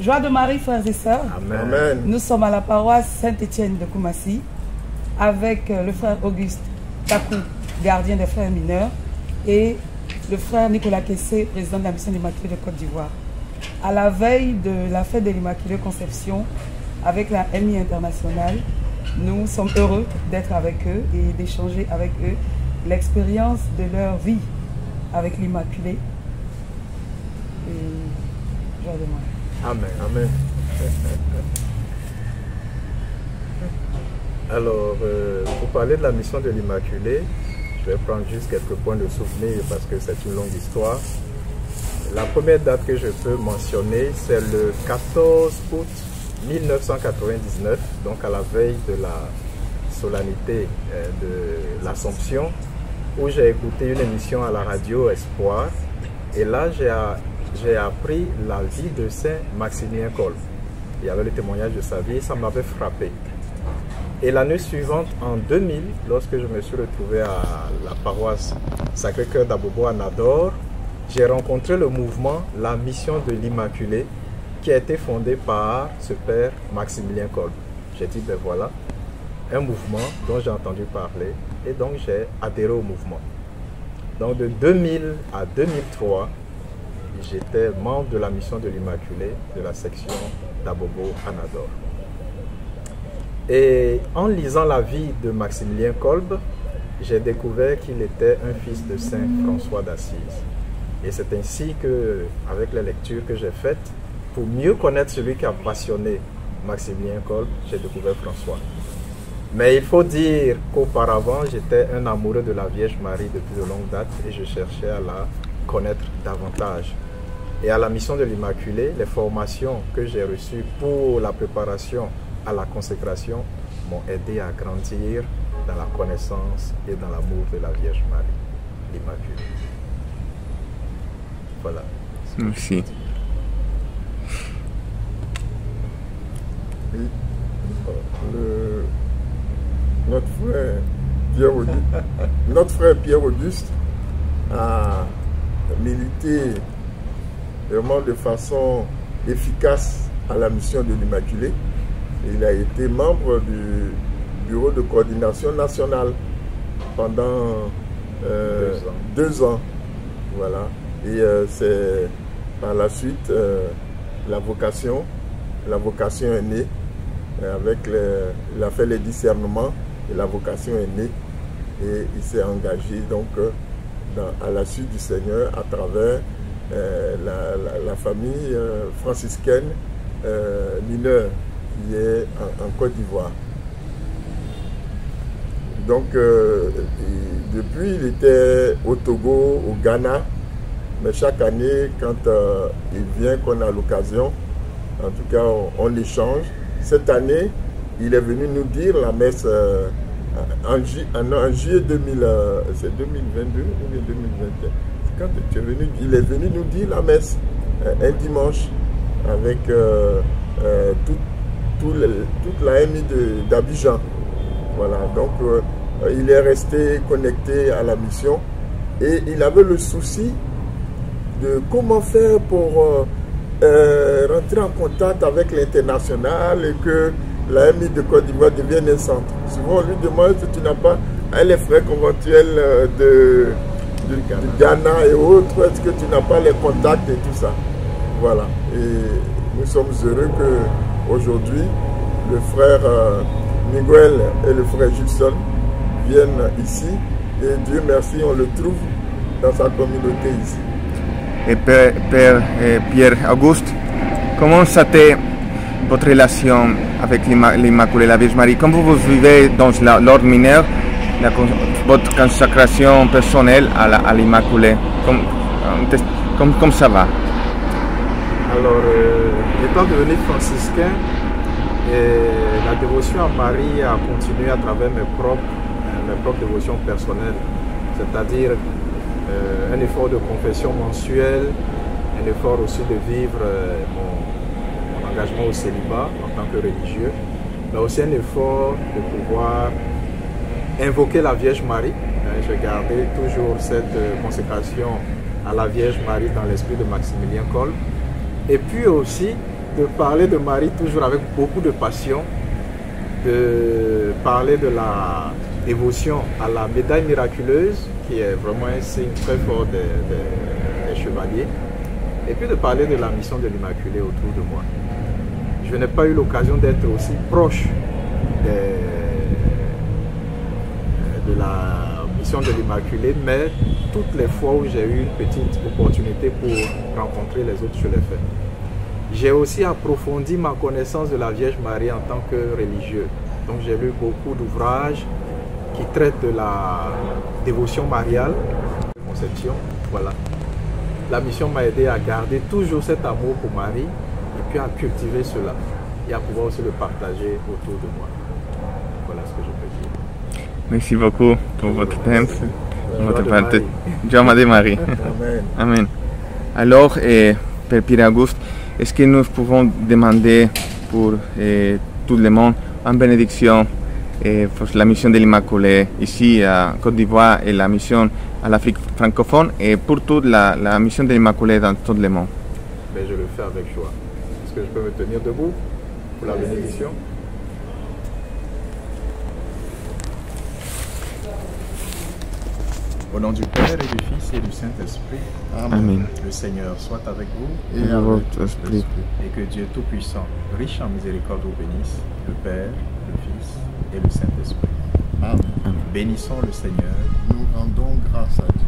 Joie de Marie, frères et sœurs. Amen. Amen. Nous sommes à la paroisse Saint-Étienne de Koumassi avec le frère Auguste Takou, gardien des frères mineurs, et le frère Nicolas Kessé, président de la mission de l'Immaculée de Côte d'Ivoire. À la veille de la fête de l'Immaculée Conception, avec la MI internationale, nous sommes heureux d'être avec eux et d'échanger avec eux l'expérience de leur vie avec l'Immaculée. Et joie de Marie. Amen, amen. Alors, pour parler de la mission de l'Immaculée, je vais prendre juste quelques points de souvenir parce que c'est une longue histoire. La première date que je peux mentionner, c'est le 14 août 1999, donc à la veille de la solennité de l'Assomption, où j'ai écouté une émission à la radio Espoir. Et là, j'ai appris la vie de Saint Maximilien Kolbe. Il y avait le témoignage de sa vie et ça m'avait frappé. Et l'année suivante, en 2000, lorsque je me suis retrouvé à la paroisse Sacré-Cœur d'Abobo à Nador, j'ai rencontré le mouvement La Mission de l'Immaculée qui a été fondé par ce père Maximilien Kolbe. J'ai dit, ben voilà, un mouvement dont j'ai entendu parler et donc j'ai adhéré au mouvement. Donc de 2000 à 2003, j'étais membre de la Mission de l'Immaculée de la section d'Abobo à Nador. Et en lisant la vie de Maximilien Kolbe, j'ai découvert qu'il était un fils de Saint François d'Assise. Et c'est ainsi que, avec les lectures que j'ai faites, pour mieux connaître celui qui a passionné Maximilien Kolbe, j'ai découvert François. Mais il faut dire qu'auparavant, j'étais un amoureux de la Vierge Marie depuis de longue date et je cherchais à la connaître davantage. Et à la Mission de l'Immaculée, les formations que j'ai reçues pour la préparation à la consécration m'ont aidé à grandir dans la connaissance et dans l'amour de la Vierge Marie, l'Immaculée. Voilà. Merci. Notre frère Pierre Auguste a milité vraiment de façon efficace à la mission de l'Immaculée. Il a été membre du bureau de coordination nationale pendant 2 ans. Voilà. Et c'est par la suite la vocation est née. Il a fait les discernements et la vocation est née. Et il s'est engagé donc à la suite du Seigneur à travers la famille franciscaine mineure qui est en Côte d'Ivoire. Donc depuis il était au Togo, au Ghana, mais chaque année quand il vient, qu'on a l'occasion, en tout cas on échange. Cette année il est venu nous dire la messe en juillet 2000, c'est 2022 ou 2021. Quand tu es venu, il est venu nous dire la messe un dimanche avec toute la MI d'Abidjan. Voilà, donc il est resté connecté à la mission et il avait le souci de comment faire pour rentrer en contact avec l'international et que la MI de Côte d'Ivoire devienne un centre. Souvent on lui demande si tu n'as pas les frais conventuels du Ghana et autres, est-ce que tu n'as pas les contacts et tout ça. Voilà, et nous sommes heureux qu'aujourd'hui le frère Miguel et le frère Gilson viennent ici et Dieu merci, on le trouve dans sa communauté ici. Et Père Pierre Auguste, comment ça a été votre relation avec l'Immaculée, la Vierge Marie? Comment vous vivez dans l'ordre mineur votre consacration personnelle à l'Immaculée? Comme ça va? Alors, étant devenu franciscain, la dévotion à Marie a continué à travers mes propres dévotions personnelles, c'est-à-dire un effort de confession mensuelle, un effort aussi de vivre mon engagement au célibat en tant que religieux, mais aussi un effort de pouvoir invoquer la Vierge Marie. J'ai gardé toujours cette consécration à la Vierge Marie dans l'esprit de Maximilien Kolbe. Et puis aussi de parler de Marie toujours avec beaucoup de passion, de parler de la dévotion à la médaille miraculeuse, qui est vraiment un signe très fort des chevaliers, et puis de parler de la mission de l'Immaculée autour de moi. Je n'ai pas eu l'occasion d'être aussi proche de la mission de l'Immaculée, mais toutes les fois où j'ai eu une petite opportunité pour rencontrer les autres, je l'ai fait. J'ai aussi approfondi ma connaissance de la Vierge Marie en tant que religieux. Donc j'ai lu beaucoup d'ouvrages qui traitent de la dévotion mariale, conception, voilà. La mission m'a aidé à garder toujours cet amour pour Marie et puis à cultiver cela et à pouvoir aussi le partager autour de moi. Voilà ce que je peux dire. Merci beaucoup pour votre temps, votre partage. Jaume de Marie. Amen. Amen. Alors, Père Pierre-Auguste, est-ce que nous pouvons demander pour tout le monde une bénédiction pour la mission de l'Immaculée ici à Côte d'Ivoire et la mission à l'Afrique francophone et pour toute la mission de l'Immaculée dans tout le monde? Mais je le fais avec joie. Est-ce que je peux me tenir debout pour la bénédiction? Au nom du Père et du Fils et du Saint-Esprit, Amen. Le Seigneur soit avec vous Et avec votre esprit. et que Dieu Tout-Puissant, riche en miséricorde, vous bénisse, le Père, le Fils et le Saint-Esprit. Amen. Bénissons le Seigneur. Nous rendons grâce à Dieu.